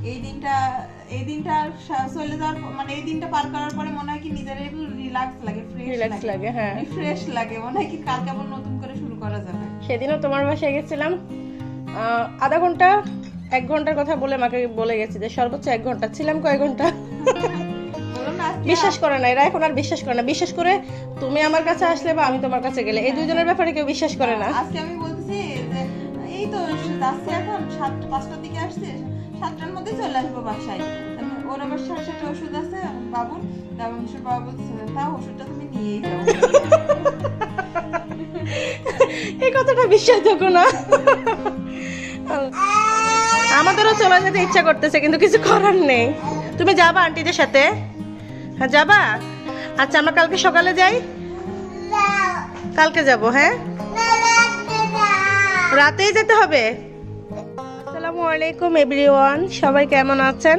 এই দিনটা চলে যাওয়ার মানে এই দিনটা পার করার পরে মনে হয় কি নিজের একটু রিল্যাক্স লাগে, রিল্যাক্স লাগে। হ্যাঁ, রিফ্রেশ লাগে, মনে হয় কি কালকে আবার নতুন করে শুরু করা যাবে। সেদিনও তোমার বাসায় গেছিলাম, আধা ঘন্টা 1 ঘন্টার কথা বলে মাকে বলে গেছি যে সর্বোচ্চ 1 ঘন্টা ছিলাম। কয় ঘন্টা বিশ্বাস করে না এরা, এখন আর বিশ্বাস করে না। বিশেষ করে তুমি আমার কাছে আসলে বা আমি তোমার কাছে গেলে, এই দুইজনের ব্যাপারে কেউ বিশ্বাস করে না। আজকে আমি বলতেছি যে এই তো যাচ্ছি, এখন 5টার দিকে আসছে, 7টার মধ্যে চলে আসবো বাসায়। ওর আবার 7:30 ওষুধ আছে বাবুর, বাবা বলছে তাও ওষুধটা তুমি নিয়েই যাও। এই কথাটা বিশ্বাসযোগ্য না। আমাদেরও চলে যেতে ইচ্ছা করতেছে, কিন্তু কিছু করার নেই। তুমি যাবা আন্টিদের সাথে? হ্যাঁ যাবা। আচ্ছা আমরা কালকে সকালে যাই। কালকে যাব। হ্যাঁ, রাতেই যেতে হবে। আসসালামু আলাইকুম এভরিওয়ান, সবাই কেমন আছেন?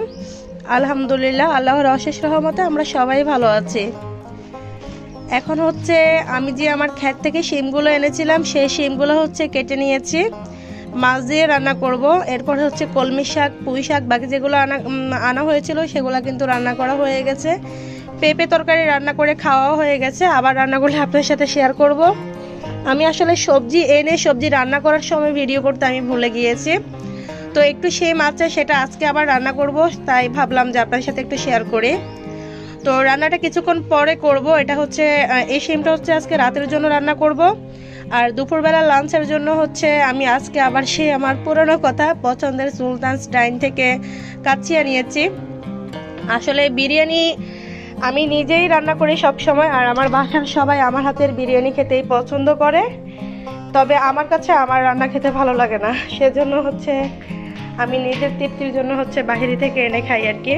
আলহামদুলিল্লাহ, আল্লাহর অশেষ রহমতে আমরা সবাই ভালো আছি। এখন হচ্ছে আমি যে আমার ক্ষেত থেকে শিমগুলো এনেছিলাম, সেই শিমগুলো হচ্ছে কেটে নিয়েছি, মাছ দিয়ে রান্না করব। এরপরে হচ্ছে কলমি শাক, পুঁই শাক, বাকি যেগুলো আনা হয়েছিল সেগুলো কিন্তু রান্না করা হয়ে গেছে। পেঁপে তরকারি রান্না করে খাওয়াও হয়ে গেছে। আবার রান্না করলে আপনার সাথে শেয়ার করব। আমি আসলে সবজি এনে সবজি রান্না করার সময় ভিডিও করতে আমি ভুলে গিয়েছি, তো একটু সেই মাছ সেটা আজকে আবার রান্না করব, তাই ভাবলাম যে আপনার সাথে একটু শেয়ার করি। তো রান্নাটা কিছুক্ষণ পরে করব। এটা হচ্ছে এই শিমটা হচ্ছে আজকে রাতের জন্য রান্না করব। আর দুপুরবেলা লাঞ্চের জন্য হচ্ছে আমি আজকে আবার সেই আমার পুরনো কথা পছন্দের সুলতানস ডাইন থেকে কাচ্চিয়া নিয়েছি। আসলে বিরিয়ানি আমি নিজেই রান্না করি সব সময়, আর আমার বাসার সবাই আমার হাতের বিরিয়ানি খেতেই পছন্দ করে। তবে আমার কাছে আমার রান্না খেতে ভালো লাগে না, সেজন্য হচ্ছে আমি নিজের তৃপ্তির জন্য হচ্ছে বাইরে থেকে এনে খাই আর কি।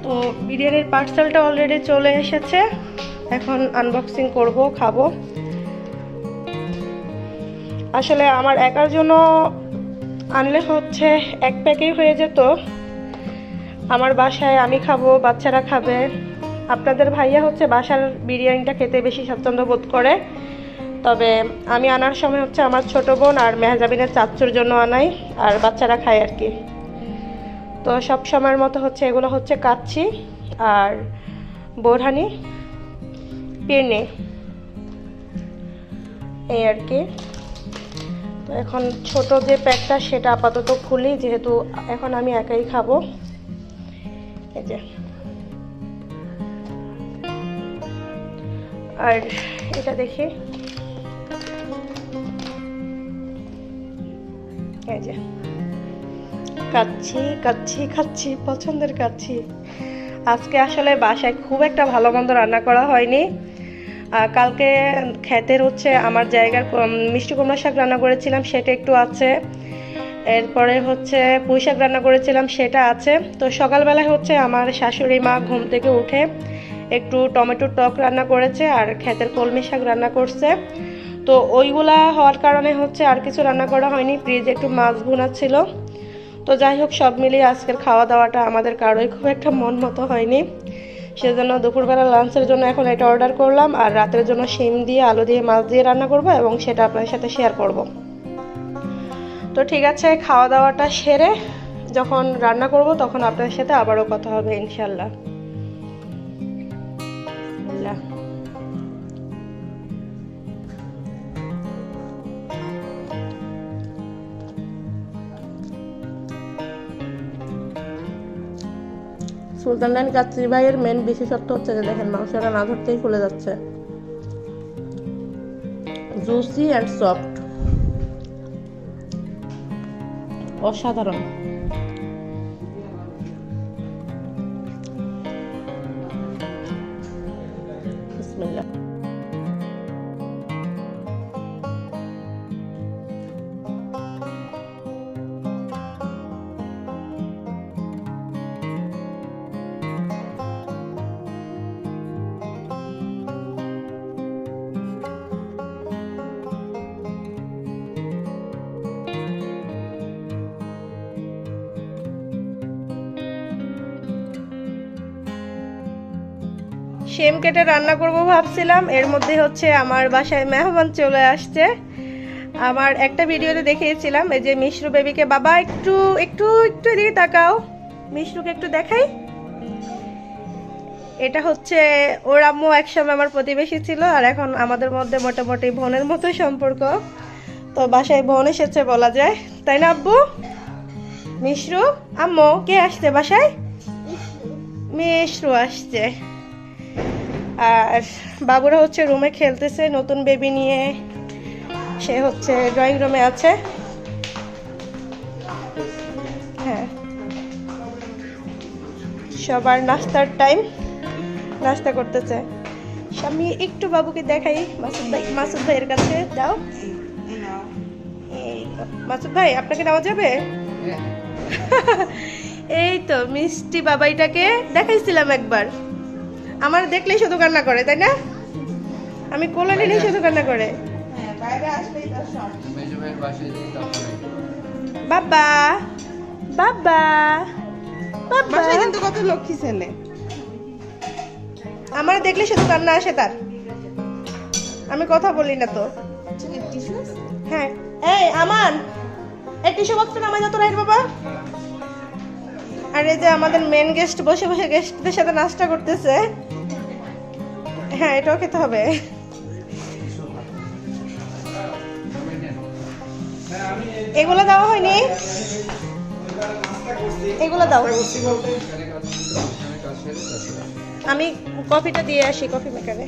তো বিরিয়ানির পার্সেলটা অলরেডি চলে এসেছে, এখন আনবক্সিং করব, খাবো। আসলে আমার একার জন্য আনলে হচ্ছে 1 প্যাকেই হয়ে যেত। আমার বাসায় আমি খাবো, বাচ্চারা খাবে। আপনাদের ভাইয়া হচ্ছে বাসার বিরিয়ানিটা খেতে বেশি স্বাচ্ছন্দ্য বোধ করে, তবে আমি আনার সময় হচ্ছে আমার ছোট বোন আর মেহজাবিনের চাচ্চুর জন্য আনাই, আর বাচ্চারা খায় আর কি। তো সব সময়ের মতো হচ্ছে এগুলো হচ্ছে কাচ্চি আর বোরহানি পিরনি, এই আর কি। তো এখন ছোট যে প্যাকটা সেটা আপাতত খুলি, যেহেতু এখন আমি একাই খাবো। এই যে, আর এটা দেখি, এই যে কাচ্চি কাচ্চি খাচ্ছি, পছন্দের কাচ্চি। আজকে আসলে বাসায় খুব একটা ভালো মন্দ রান্না করা হয়নি। কালকে ক্ষেতের হচ্ছে আমার জায়গার মিষ্টি কুমড়া শাক রান্না করেছিলাম, সেটা একটু আছে। এরপরে হচ্ছে পুঁই শাক রান্না করেছিলাম, সেটা আছে। তো সকালবেলায় হচ্ছে আমার শাশুড়ি মা ঘুম থেকে উঠে একটু টমেটোর টক রান্না করেছে, আর ক্ষেতের কলমি শাক রান্না করছে। তো ওইগুলা হওয়ার কারণে হচ্ছে আর কিছু রান্না করা হয়নি। ফ্রিজে একটু মাছ ভুনা ছিল। তো যাই হোক, সব মিলিয়ে আজকের খাওয়া দাওয়াটা আমাদের কারোই খুব একটা মন মতো হয়নি, সেজন্য দুপুরবেলা লাঞ্চের জন্য এখন এটা অর্ডার করলাম, আর রাতের জন্য শিম দিয়ে আলু দিয়ে মাছ দিয়ে রান্না করব, এবং সেটা আপনার সাথে শেয়ার করব। তো ঠিক আছে, খাওয়া দাওয়াটা সেরে যখন রান্না করব তখন আপনার সাথে আবারও কথা হবে ইনশাল্লাহ। সুলতান ডাইন কাচ্চি ভাইয়ের মেন বিশেষত্ব হচ্ছে যে দেখেন মাংসটা না ধরতেই ফুলে যাচ্ছে, জুসি অ্যান্ড সফট, অসাধারণ। বিসমিল্লাহ। শিম কেটে রান্না করব ভাবছিলাম, এর মধ্যে হচ্ছে আমার বাসায় মেহমান চলে আসছে। আমার একটা ভিডিওতে দেখিয়েছিলাম এই যে মিশরু বেবিকে, বাবা একটু একটু একটু এদিকে তাকাও, মিশরুকে একটু দেখাই। এটা হচ্ছে ওর আম্মু একসময় আমার প্রতিবেশী ছিল, আর এখন আমাদের মধ্যে মোটামুটি বোনের মতো সম্পর্ক। তো বাসায় বোন এসেছে বলা যায়, তাই না আব্বু? মিশরু আম্মু কে আসছে বাসায়? মিশরু আসছে। আর বাবুরা হচ্ছে রুমে খেলতেছে নতুন বেবি নিয়ে, সে হচ্ছে ড্রয়িং রুমে আছে। হ্যাঁ, সবার নাস্তার টাইম, নাস্তা করতেছে। আমি একটু বাবুকে দেখাই, মাসুদ ভাইয়ের কাছে দাও। এই তো মাসুদ ভাই, আপনাকে নেওয়া যাবে? এই তো মিষ্টি বাবাইটাকে দেখাইছিলাম একবার, আমার দেখলেই শুধু কান্না করে, তাই না? আমি কোলে নিলেই শুধু কান্না করে। বাবা বাবা বাবা, কিন্তু কত লক্ষ্মী ছেলে, আমার দেখলে শুধু কান্না আসে তার। আমি কথা বলি না তো। হ্যাঁ, এই আমান, এই টিস্যু বক্সটা নামাই দাও তো রাইট বাবা। আর এই যে আমাদের মেন গেস্ট বসে বসে গেস্টদের সাথে নাস্তা করতেছে। হ্যাঁ, এটাও খেতে হবে। এগুলো দেওয়া হয়নি, এগুলো দাও। আমি কফিটা দিয়ে আসি কফি মেকারে।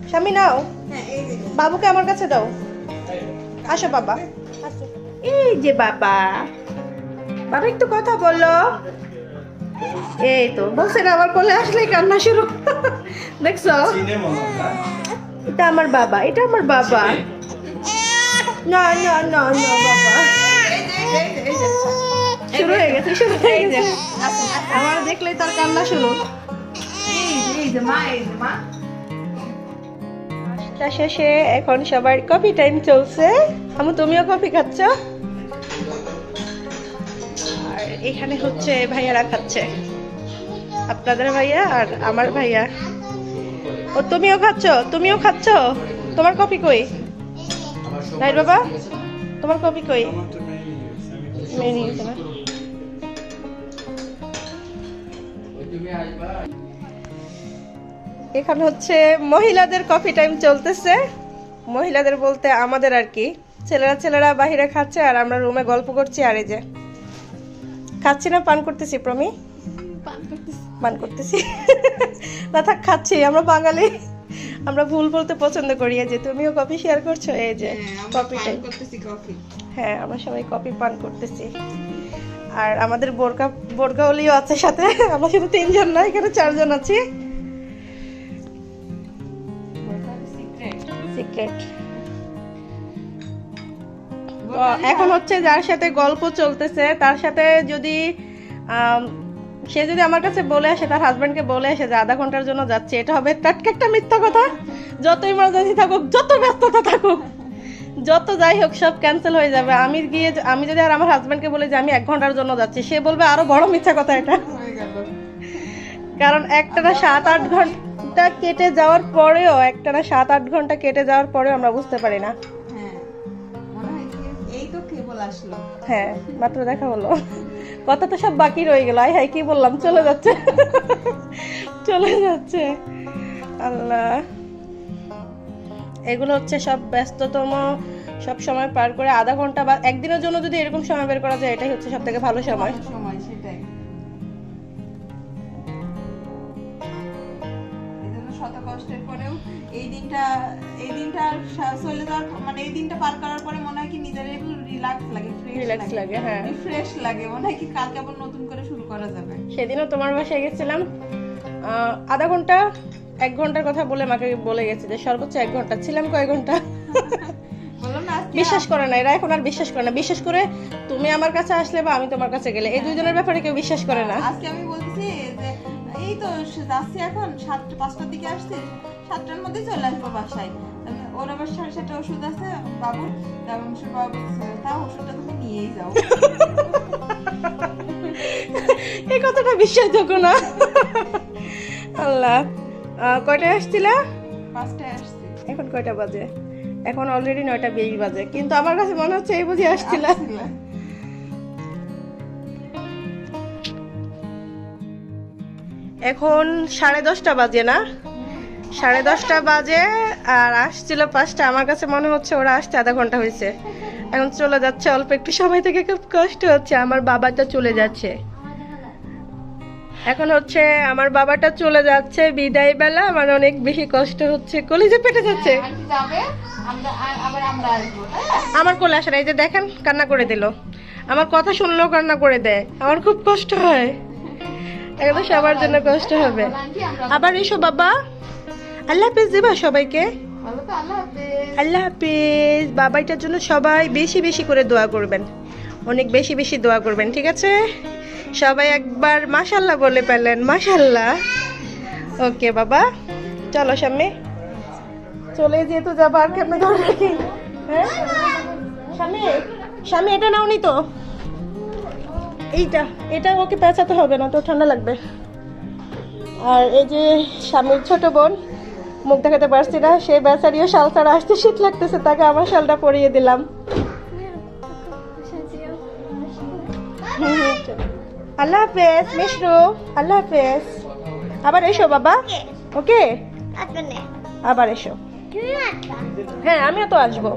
স্বামী নাও, বাবুকে আমার কাছে দাও। আসো বাবা, আসো। এই যে বাবা, বাবা একটু কথা বলো। এই তো বলছে না, আমার কোলে আসলেই কান্না শুরু। দেখছো, এটা আমার বাবা, এটা আমার বাবা। না না না না বাবা, শুরু হয়ে গেছে, শুরু হয়ে গেছে। আমার দেখলেই তার কান্না শুরু। নাস্তা শেষে এখন সবার কফি টাইম চলছে। আমু তুমিও কফি খাচ্ছ? আর এখানে হচ্ছে ভাইয়ারা খাচ্ছে, আপনাদের ভাইয়া আর আমার ভাইয়া। ও তুমিও খাচ্ছ? তুমিও খাচ্ছ? তোমার কফি কই? রাইট বাবা, তোমার কফি কই? মেয়ে নিয়েছে না। এখানে হচ্ছে মহিলাদের কফি টাইম চলতেছে। মহিলাদের বলতে আমাদের আর কি, ছেলেরা বাহিরে খাচ্ছে আর আমরা রুমে গল্প করছি। আর এই যে খাচ্ছি না, পান করতেছি। প্রমি পান করতেছি না, থাক খাচ্ছি। আমরা বাঙালি, আমরা ভুল বলতে পছন্দ করি। যে তুমিও কফি শেয়ার করছো, এই যে কফি টাইম। হ্যাঁ, আমরা সবাই কফি পান করতেছি। আর আমাদের বোরকাওয়ালিও আছে সাথে। আমরা শুধু 3 জন না, এখানে 4 জন আছি। সিক্রেট। এখন হচ্ছে যার সাথে গল্প চলতেছে তার সাথে যদি সে যদি আমার কাছে বলে আসে, তার হাজবেন্ডকে বলে আসে যে আধা ঘন্টার জন্য যাচ্ছে, এটা হবে টাটকা একটা মিথ্যা কথা। যতই ইমার্জেন্সি থাকুক, যত ব্যস্ততা থাকুক, যত যাই হোক, সব ক্যান্সেল হয়ে যাবে। আমি যদি আর আমার হাজবেন্ডকে বলি যে আমি 1 ঘন্টার জন্য যাচ্ছি, সে বলবে আরো বড় মিথ্যা কথা এটা। কারণ একটানা 7-8 ঘন্টা কেটে যাওয়ার পরেও, একটানা 7-8 ঘন্টা কেটে যাওয়ার পরেও আমরা বুঝতে পারি না। হ্যাঁ, মাত্র দেখা হলো, কথা তো সব বাকি রয়ে গেল। আয় হাই, কি বললাম, চলে যাচ্ছে চলে যাচ্ছে। আল্লাহ, এগুলো হচ্ছে সব ব্যস্ততম সব সময় পার করে আধা ঘন্টা বা একদিনের জন্য যদি এরকম সময় বের করা যায়, এটাই হচ্ছে সব থেকে ভালো সময়। সেটাই। শত কষ্টের পরেও এই দিনটা চলে যাওয়ার, মানে এই দিনটা পার করার পরে মনে হয় কি নিজের একটু রিল্যাক্স লাগে, হ্যাঁ, ফ্রেশ লাগে। মনে হয় কি কালকে আবার নতুন করে শুরু করা যাবে। সেদিনও তোমার বাসায় গেছিলাম, আধা ঘন্টা 1 ঘন্টার কথা বলে মাকে বলে গেছে যে সর্বোচ্চ 1 ঘন্টা ছিলাম। কয় ঘন্টা বিশ্বাস করে না এরা, এখন আর বিশ্বাস করে না। বিশেষ করে তুমি আমার কাছে আসলে বা আমি তোমার কাছে গেলে, এই দুইজনের ব্যাপারে কেউ বিশ্বাস করে না। আজকে আমি বলতেছি যে এই তো যাচ্ছি, এখন 5টার দিকে আসছি, 7টার মধ্যে চলে আসবো বাসায়। ওর আবার 7:30 ওষুধ আছে বাবুর, বাবু বলছে তাও ওষুধটা তুমি নিয়েই যাও। এই কথাটা বিশ্বাসযোগ্য না। আল্লাহ, কয়টায় আসছিলা? 5টায় আসছি। এখন কয়টা বাজে? এখন অলরেডি 9:20 বাজে, কিন্তু আমার কাছে মনে হচ্ছে এই বুঝি আসছিল। এখন 10:30 বাজে না, 10:30 বাজে, আর আসছিল 5টা। আমার কাছে মনে হচ্ছে ওরা আসতে আধা ঘন্টা হয়েছে, এখন চলে যাচ্ছে অল্প একটু সময় থেকে। খুব কষ্ট হচ্ছে, আমার বাবাটা চলে যাচ্ছে। এখন হচ্ছে আমার বাবাটা চলে যাচ্ছে বিদায় বেলা, আমার অনেক বেশি কষ্ট হচ্ছে, কলিজা পেটে যাচ্ছে। আমার কোলে আসে না, এই যে দেখেন কান্না করে দিল, আমার কথা শুনলেও কান্না করে দেয়, আমার খুব কষ্ট হয়। এখন সবার জন্য কষ্ট হবে। আবার এসো বাবা, আল্লাহ হাফেজ দিবা সবাইকে, আল্লাহ হাফেজ। বাবাইটার জন্য সবাই বেশি বেশি করে দোয়া করবেন, অনেক বেশি বেশি দোয়া করবেন, ঠিক আছে? সবাই একবার মাশাল্লাহ বলে পেলেন, মাশাল্লাহ। ওকে বাবা, চলো সামনে চলে যেহেতু যাবো, আর কেমন ধরে রাখি। হ্যাঁ স্বামী, স্বামী এটা নাও নি তো, এটা ওকে পেঁচাতে হবে না তো, ঠান্ডা লাগবে। আর এই যে স্বামীর ছোট বোন, মুখ দেখাতে পারছি না, সে বেচারিও শাল ছাড়া আসতে শীত লাগতেছে, তাকে আমার শালটা পরিয়ে দিলাম। আল্লাহ হাফেজ মিশরু, আল্লাহ হাফেজ। আবার এসো বাবা, ওকে আবার এসো। হ্যাঁ আমিও তো আসবো।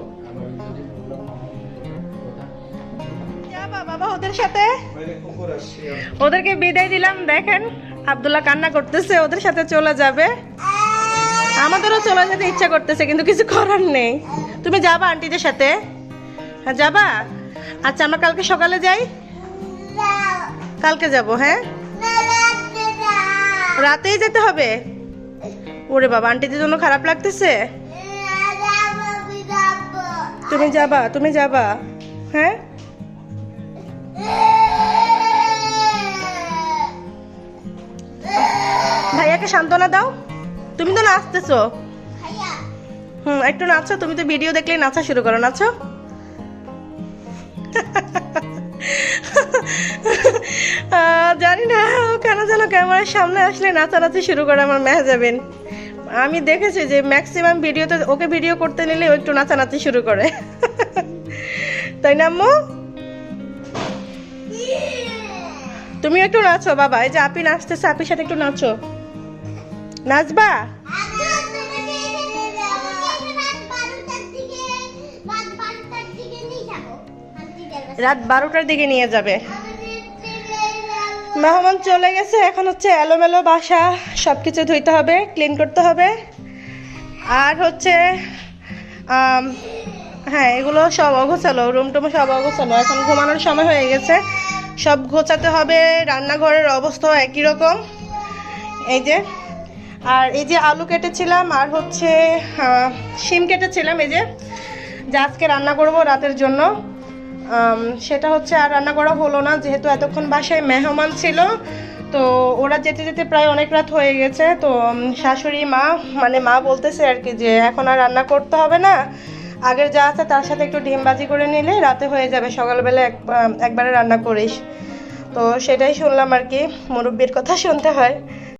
বাবা ওদের সাথে, ওদেরকে বিদায় দিলাম। দেখেন আব্দুল্লাহ কান্না করতেছে, ওদের সাথে চলে যাবে। আমাদেরও চলে যেতে ইচ্ছা করতেছে, কিন্তু কিছু করার নেই। তুমি যাবা আন্টিদের সাথে? হ্যাঁ যাবা? আচ্ছা আমরা কালকে সকালে যাই, কালকে যাব। হ্যাঁ রাতেই যেতে হবে? ওরে বাবা, আন্টিদের জন্য খারাপ লাগতেছে। তুমি যাবা, তুমি যাবা? হ্যাঁ ভাইয়াকে সান্ত্বনা দাও। তুমি তো নাচতেছো, একটু নাচো। তুমি তো ভিডিও দেখলেই নাচা শুরু করো, নাচো। জানি না কেন যেন ক্যামেরার সামনে আসলে নাচানাচি শুরু করে আমার মেহজাবিন। আমি দেখেছি যে ম্যাক্সিমাম ভিডিওতে ওকে ভিডিও করতে নিলে ও একটু নাচানাচি শুরু করে, তাই না আম্মু? তুমি একটু নাচো বাবা, এই যে আপি নাচতেছে, আপির সাথে একটু নাচো। নাচবা? রাত 12টার দিকে নিয়ে যাবে। মেহমান চলে গেছে, এখন হচ্ছে এলোমেলো বাসা, সবকিছু ধুইতে হবে, ক্লিন করতে হবে। আর হচ্ছে হ্যাঁ এগুলো সব অগোছালো, রুম টুম সব অগোছালো। এখন ঘুমানোর সময় হয়ে গেছে, সব গোছাতে হবে। রান্নাঘরের অবস্থাও একই রকম। এই যে, আর এই যে আলু কেটেছিলাম, আর হচ্ছে শিম কেটেছিলাম, এই যে আজকে রান্না করব রাতের জন্য। সেটা হচ্ছে আর রান্না করা হলো না, যেহেতু এতক্ষণ বাসায় মেহমান ছিল। তো ওরা যেতে যেতে প্রায় অনেক রাত হয়ে গেছে। তো শাশুড়ি মা, মানে মা বলতেছে আর কি যে এখন আর রান্না করতে হবে না, আগের যা আছে তার সাথে একটু ডিম ভাজি করে নিলে রাতে হয়ে যাবে, সকালবেলা একবারে রান্না করিস। তো সেটাই শুনলাম আর কি, মুরব্বির কথা শুনতে হয়।